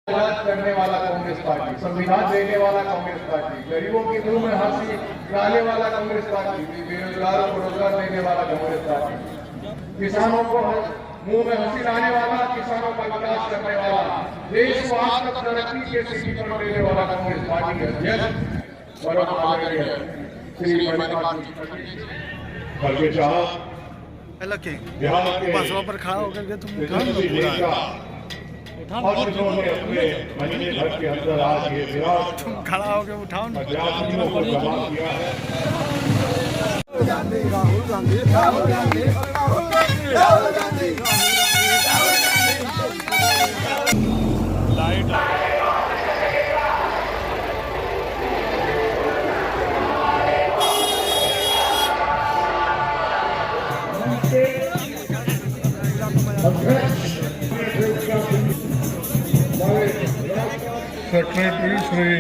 राज करने वाला कांग्रेस पार्टी, संविधान देने वाला कांग्रेस पार्टी, गरीबों के मुंह में हंसी डालने वाला कांग्रेस पार्टी, बेरोजगारों को रोजगार देने वाला कांग्रेस पार्टी, किसानों को मुंह में हंसी लाने वाला, किसानों का विकास करने वाला, देश को आज तक तरक्की के सीढ़ी पर देने वाला कांग्रेस पार्टी के अध्यक्ष और आदरणीय श्री मणिकांत बिहार के बसवा पर खड़ा होकर के तुम और जिन्होंने अपने महीने भर के अंदर आज ये विराट तुम खड़ा होकर उठाओ ना। अध्यात्मियों को जमा किया है। राहुल गांधी राहुल गांधी राहुल गांधी लाइट सेक्रेटरी श्री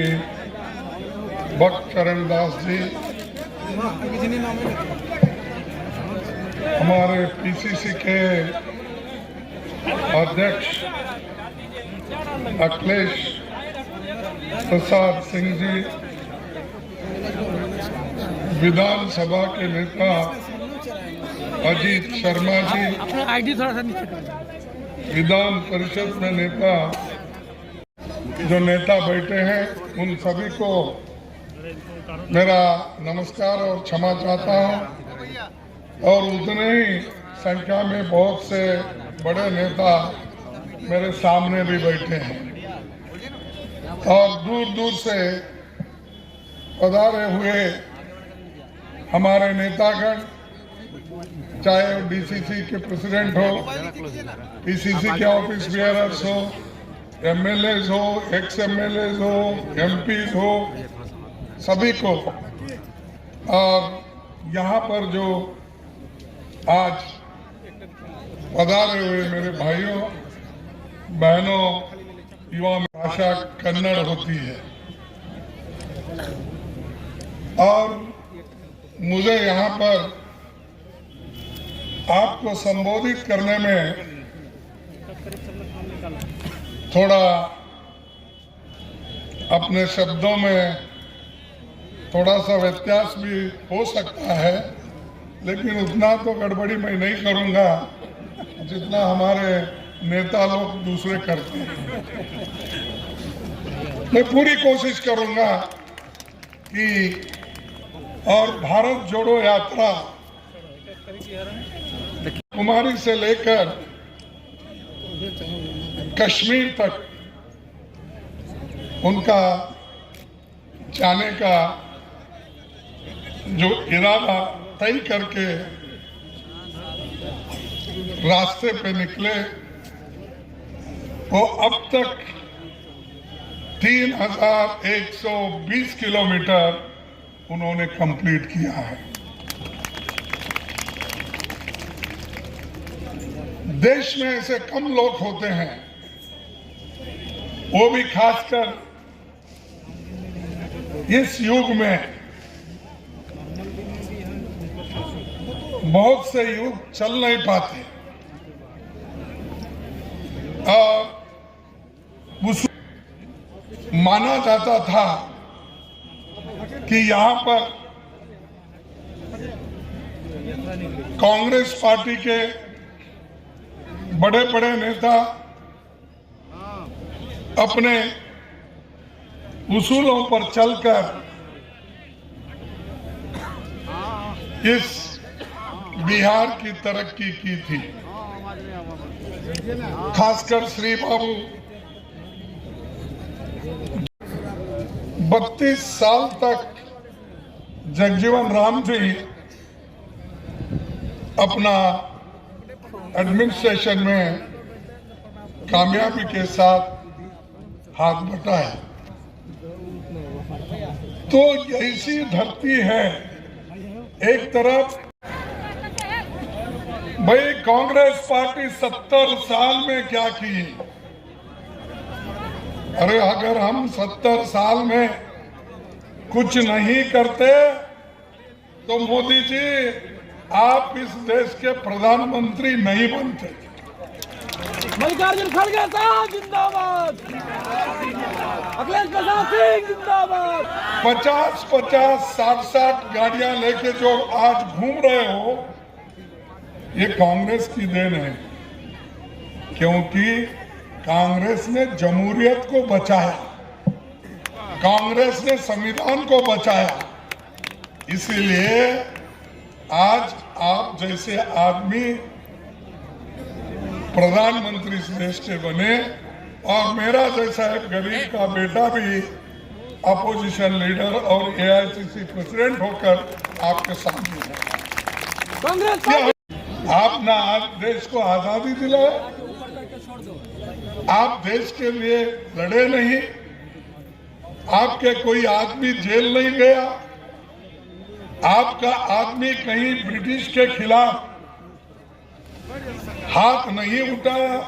भक्त चरण दास जी, हमारे पीसीसी के अध्यक्ष अखिलेश प्रसाद सिंह जी, विधानसभा के नेता अजीत शर्मा जी, आईडी थोड़ा सा नीचे कर, विधान परिषद में नेता जो नेता बैठे हैं उन सभी को मेरा नमस्कार और क्षमा चाहता हूं। और उतने ही संख्या में बहुत से बड़े नेता मेरे सामने भी बैठे हैं और दूर दूर से पधारे हुए हमारे नेतागण, चाहे डीसीसी के प्रेसिडेंट हो, पीसीसी के ऑफिस बेयरर्स हो, एमएलएज हो, एक्स एमएलएज हो, एमपीज हो, सभी को, और यहाँ पर जो आज पधारे हुए मेरे भाइयों बहनों, युवा में भाषा कन्नड़ होती है और मुझे यहाँ पर आपको संबोधित करने में थोड़ा अपने शब्दों में थोड़ा सा व्यत्यास भी हो सकता है, लेकिन उतना तो गड़बड़ी मैं नहीं करूंगा जितना हमारे नेता लोग दूसरे करते हैं। मैं पूरी कोशिश करूंगा कि और भारत जोड़ो यात्रा कुमारी से लेकर कश्मीर तक उनका जाने का जो इरादा तय करके रास्ते पे निकले, वो अब तक 3120 किलोमीटर उन्होंने कंप्लीट किया है। देश में ऐसे कम लोग होते हैं, वो भी खासकर इस युग में। बहुत से युग चल नहीं पाते और माना जाता था कि यहाँ पर कांग्रेस पार्टी के बड़े बड़े नेता अपने उसूलों पर चलकर इस बिहार की तरक्की की थी। खासकर श्री बाबू 32 साल तक जगजीवन राम जी अपना एडमिनिस्ट्रेशन में कामयाबी के साथ हाथ बटाया। तो ऐसी धरती है, एक तरफ भाई कांग्रेस पार्टी 70 साल में क्या की। अरे अगर हम 70 साल में कुछ नहीं करते तो मोदी जी आप इस देश के प्रधानमंत्री नहीं बनते। मल्लिकार्जुन खड़गे साहब जिंदाबाद। अखिलेश प्रसाद सिंह जिंदाबाद। 50-50, 60-60 गाड़ियां लेके जो आज घूम रहे हो, ये कांग्रेस की देन है, क्योंकि कांग्रेस ने जमहूरियत को बचाया, कांग्रेस ने संविधान को बचाया। इसीलिए आज आप जैसे आदमी प्रधानमंत्री इस देश के बने, और मेरा जैसा एक गरीब का बेटा भी अपोजिशन लीडर और AICC प्रेसिडेंट होकर आपके सामने है। कांग्रेस आपने आज देश को आजादी दिलाई, आप देश के लिए लड़े नहीं, आपके कोई आदमी जेल नहीं गया, आपका आदमी कहीं ब्रिटिश के खिलाफ हाथ नहीं उठाया।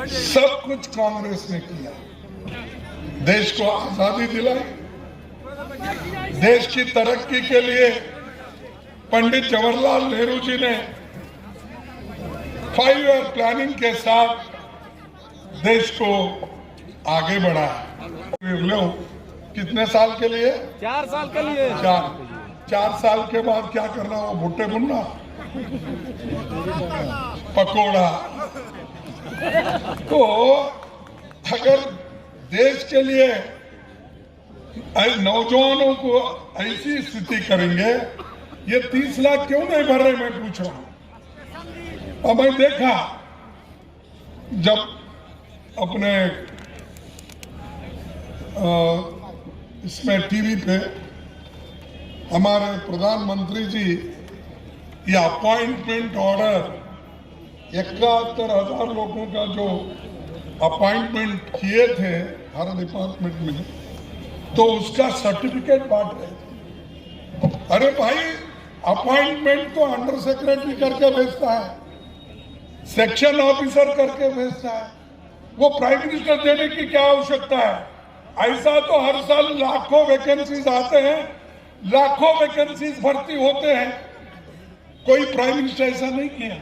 सब कुछ कांग्रेस ने किया, देश को आजादी दिलाई। देश की तरक्की के लिए पंडित जवाहरलाल नेहरू जी ने 5 ईयर प्लानिंग के साथ देश को आगे बढ़ाया। कितने साल के लिए? 4 साल के लिए। 4 साल के बाद क्या करना? वो भुट्टे भुनना, पकोड़ा। तो अगर देश के लिए नौजवानों को ऐसी स्थिति करेंगे, ये 30 लाख क्यों नहीं भर रहे, मैं पूछ रहा हूं। और मैं देखा जब अपने इसमें टीवी पे हमारे प्रधानमंत्री जी ये अपॉइंटमेंट ऑर्डर 71,000 लोगों का जो अपॉइंटमेंट किए थे हर डिपार्टमेंट में, तो उसका सर्टिफिकेट बांट रहे थे। अरे भाई, अपॉइंटमेंट तो अंडर सेक्रेटरी करके भेजता है, सेक्शन ऑफिसर करके भेजता है, वो प्राइम मिनिस्टर देने की क्या आवश्यकता है? ऐसा तो हर साल लाखों वैकेंसीज आते हैं, लाखों वैकेंसीज भर्ती होते हैं, कोई प्राइम मिनिस्टर ऐसा नहीं किया।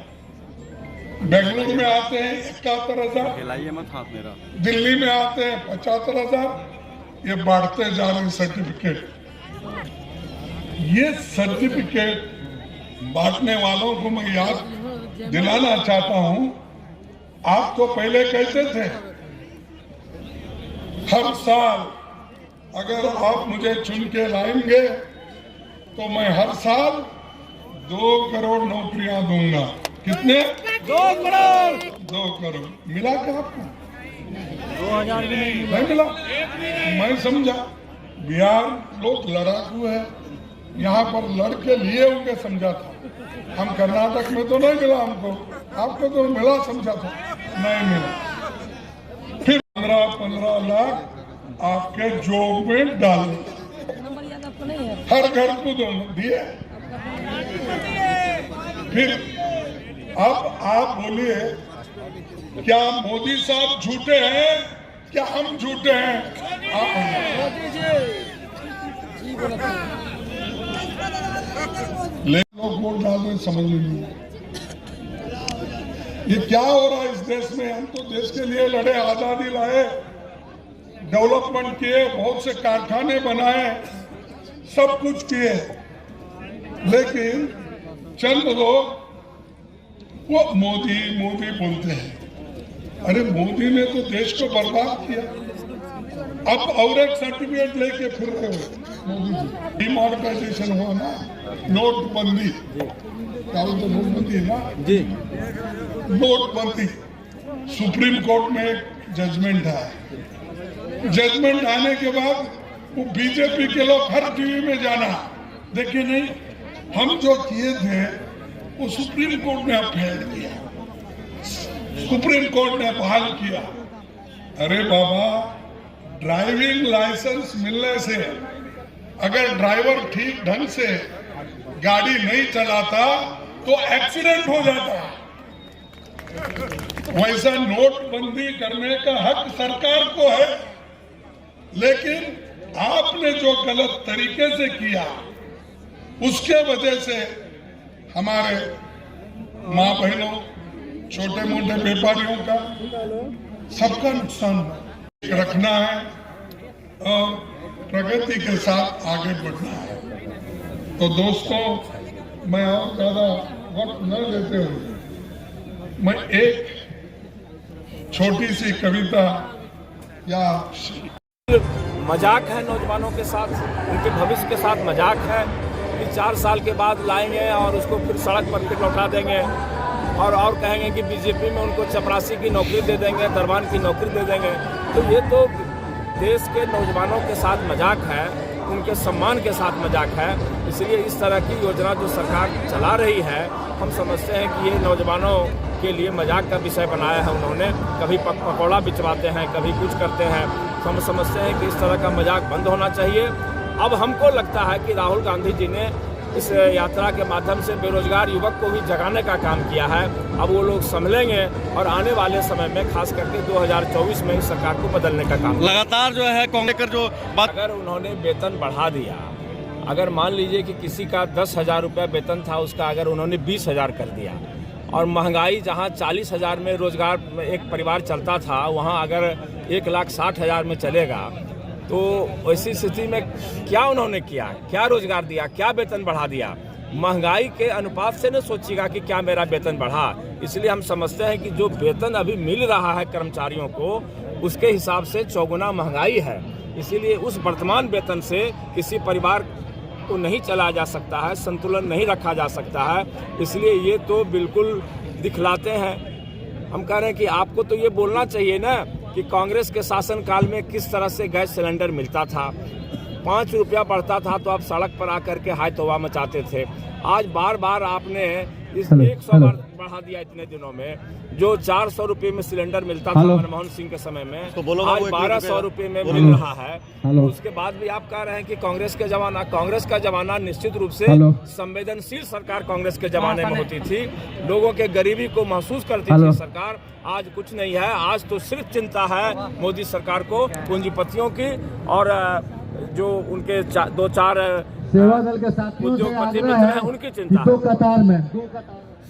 बेंगलुरु में आते हैं 71,000, दिल्ली में आते हैं 75,000, ये बढ़ते जा रहे सर्टिफिकेट। ये सर्टिफिकेट बांटने वालों को मैं याद दिलाना चाहता हूं। आप तो पहले कहते थे हर साल अगर आप मुझे चुन के लाएंगे तो मैं हर साल 2 करोड़ नौकरियां दूंगा। कितने? 2 करोड़। 2 करोड़ मिला क्या आपको? 2000 भी नहीं मिला। मैं समझा बिहार लोग लड़ाकू है, यहाँ पर लड़के लिए होंगे समझा था। हम कर्नाटक में तो नहीं मिला हमको, आपको तो मिला समझा था, नहीं मिला। फिर 15-15 लाख आपके जोब में डाले, हर घर को दिए। फिर अब आप बोलिए, क्या मोदी साहब झूठे हैं? क्या हम झूठे हैं? लोग वोट डाल रहे, समझ नहीं। ये क्या हो रहा है इस देश में? हम तो देश के लिए लड़े, आजादी लाए, डेवलपमेंट किए, बहुत से कारखाने बनाए, सब कुछ किए, लेकिन चंद लोग वो मोदी मोदी बोलते हैं। अरे मोदी ने तो देश को बर्बाद किया, अब और एक सर्टिफिकेट लेके फिर रहे हो मोदी जी। डिमोनेटाइजेशन हुआ ना, नोटबंदी, क्या बोलते, नोटबंदी है ना जी, नोटबंदी। सुप्रीम कोर्ट में एक जजमेंट आया, जजमेंट आने के बाद वो बीजेपी के लोग हर टीवी में जाना, देखिए नहीं हम जो किए थे वो सुप्रीम कोर्ट ने अपहेल किया, सुप्रीम कोर्ट ने बहाल किया। अरे बाबा, ड्राइविंग लाइसेंस मिलने से अगर ड्राइवर ठीक ढंग से गाड़ी नहीं चलाता तो एक्सीडेंट हो जाता। वैसा नोटबंदी करने का हक सरकार को है, लेकिन आपने जो गलत तरीके से किया उसके वजह से हमारे माँ बहनों, छोटे मोटे व्यापारियों का, सबका नुकसान हुआ। रखना है और प्रगति के साथ आगे बढ़ना है। तो दोस्तों, मैं और ज्यादा वक्त न लेते हुए मैं एक छोटी सी कविता या मजाक है नौजवानों के साथ, उनके भविष्य के साथ मजाक है कि 4 साल के बाद लाएंगे और उसको फिर सड़क पर फिर लौटा देंगे और कहेंगे कि बीजेपी में उनको चपरासी की नौकरी दे देंगे, दरबान की नौकरी दे देंगे। तो ये तो देश के नौजवानों के साथ मजाक है, उनके सम्मान के साथ मजाक है। इसलिए इस तरह की योजना जो सरकार चला रही है, हम समझते हैं कि ये नौजवानों के लिए मजाक का विषय बनाया है उन्होंने। कभी पकौड़ा बिचवाते हैं, कभी कुछ करते हैं। हम समझते हैं कि इस तरह का मजाक बंद होना चाहिए। अब हमको लगता है कि राहुल गांधी जी ने इस यात्रा के माध्यम से बेरोजगार युवक को भी जगाने का काम किया है। अब वो लोग संभलेंगे और आने वाले समय में खास करके 2024 में इस सरकार को बदलने का काम लगातार जो है कांग्रेस जो बात, अगर उन्होंने वेतन बढ़ा दिया, अगर मान लीजिए कि किसी का 10,000 रुपया वेतन था, उसका अगर उन्होंने 20,000 कर दिया और महंगाई जहां 40,000 में रोजगार एक परिवार चलता था, वहां अगर 1,60,000 में चलेगा, तो ऐसी स्थिति में क्या उन्होंने किया, क्या रोजगार दिया, क्या वेतन बढ़ा दिया? महंगाई के अनुपात से न सोचिएगा कि क्या मेरा वेतन बढ़ा। इसलिए हम समझते हैं कि जो वेतन अभी मिल रहा है कर्मचारियों को, उसके हिसाब से चौगुना महंगाई है। इसीलिए उस वर्तमान वेतन से किसी परिवार को नहीं चलाया जा सकता है, संतुलन नहीं रखा जा सकता है। इसलिए ये तो बिल्कुल दिखलाते हैं। हम कह रहे हैं कि आपको तो ये बोलना चाहिए ना कि कांग्रेस के शासनकाल में किस तरह से गैस सिलेंडर मिलता था। 5 रुपया बढ़ता था तो आप सड़क पर आकर के हाय तौबा मचाते थे। आज बार बार आपने इस 100 बार बढ़ा दिया इतने दिनों में। जो 400 रुपये में सिलेंडर मिलता था मनमोहन सिंह के समय में, आज 1200 रुपये में मिल रहा है। तो उसके बाद भी आप कह रहे हैं कि कांग्रेस का जमाना निश्चित रूप से संवेदनशील सरकार कांग्रेस के जमाने में होती थी। लोगों के गरीबी को महसूस करती थी सरकार। आज कुछ नहीं है। आज तो सिर्फ चिंता है मोदी सरकार को पूंजीपतियों की और जो उनके 2-4 सेवा दल के साथियों से उद्योगपति आग्रह मित्र है हैं, उनकी कि चिंता दो कतार में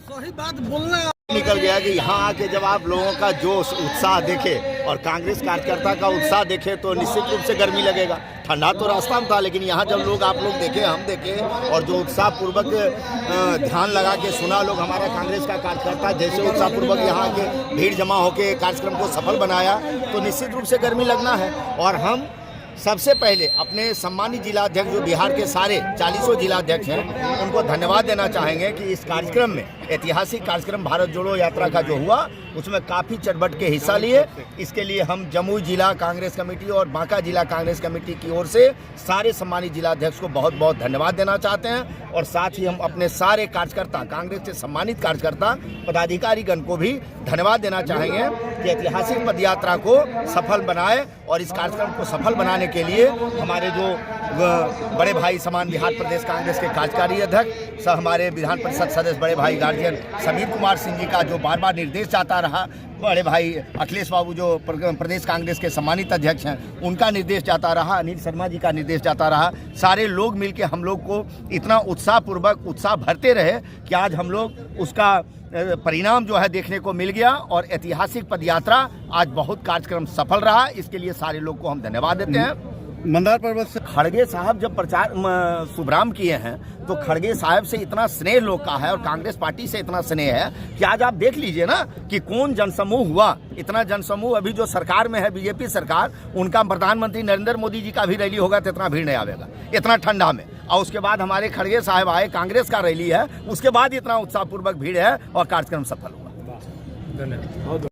सही बात बोलना निकल गया कि यहाँ आके जब आप लोगों का जोश उत्साह देखे और कांग्रेस कार्यकर्ता का उत्साह देखे तो निश्चित रूप से गर्मी लगेगा। ठंडा तो रास्ता में था, लेकिन यहाँ जब लोग आप लोग देखे, हम देखे और जो उत्साहपूर्वक ध्यान लगा के सुना लोग, हमारा कांग्रेस का कार्यकर्ता जैसे उत्साहपूर्वक यहाँ के भीड़ जमा होकर कार्यक्रम को सफल बनाया, तो निश्चित रूप से गर्मी लगना है। और हम सबसे पहले अपने सम्मानित जिलाध्यक्ष जो बिहार के सारे 40 जिलाध्यक्ष हैं, उनको धन्यवाद देना चाहेंगे कि इस कार्यक्रम में, ऐतिहासिक कार्यक्रम भारत जोड़ो यात्रा का जो हुआ, उसमें काफ़ी चढ़-बढ़ के हिस्सा लिए। इसके लिए हम जमुई जिला कांग्रेस कमेटी और बांका जिला कांग्रेस कमेटी की ओर से सारे सम्मानित जिलाध्यक्ष को बहुत बहुत धन्यवाद देना चाहते हैं। और साथ ही हम अपने सारे कार्यकर्ता, कांग्रेस के सम्मानित कार्यकर्ता पदाधिकारीगण को भी धन्यवाद देना चाहेंगे कि ऐतिहासिक पदयात्रा को सफल बनाए। और इस कार्यक्रम को सफल बनाने के लिए हमारे जो बड़े भाई समान बिहार प्रदेश कांग्रेस के कार्यकारी अध्यक्ष, हमारे विधान परिषद सदस्य बड़े भाई गार्जियन समीर कुमार सिंह जी का जो बार बार निर्देश जाता रहा, बड़े भाई अखिलेश बाबू जो प्रदेश कांग्रेस के सम्मानित अध्यक्ष हैं, उनका निर्देश जाता रहा, अनिल शर्मा जी का निर्देश जाता रहा। सारे लोग मिलके हम लोग को इतना उत्साहपूर्वक उत्साह भरते रहे कि आज हम लोग उसका परिणाम जो है देखने को मिल गया। और ऐतिहासिक पदयात्रा आज बहुत कार्यक्रम सफल रहा, इसके लिए सारे लोग को हम धन्यवाद देते हैं। मंदार पर्वत से खड़गे साहब जब प्रचार शुभारंभ किए हैं, तो खड़गे साहब से इतना स्नेह लोग का है और कांग्रेस पार्टी से इतना स्नेह है कि आज आप देख लीजिए ना कि कौन जनसमूह हुआ। इतना जनसमूह अभी जो सरकार में है बीजेपी सरकार, उनका प्रधानमंत्री नरेंद्र मोदी जी का भी रैली होगा तो इतना भीड़ नहीं आवेगा इतना ठंडा में। और उसके बाद हमारे खड़गे साहब आए, कांग्रेस का रैली है, उसके बाद इतना उत्साहपूर्वक भीड़ है और कार्यक्रम सफल हुआ। धन्यवाद।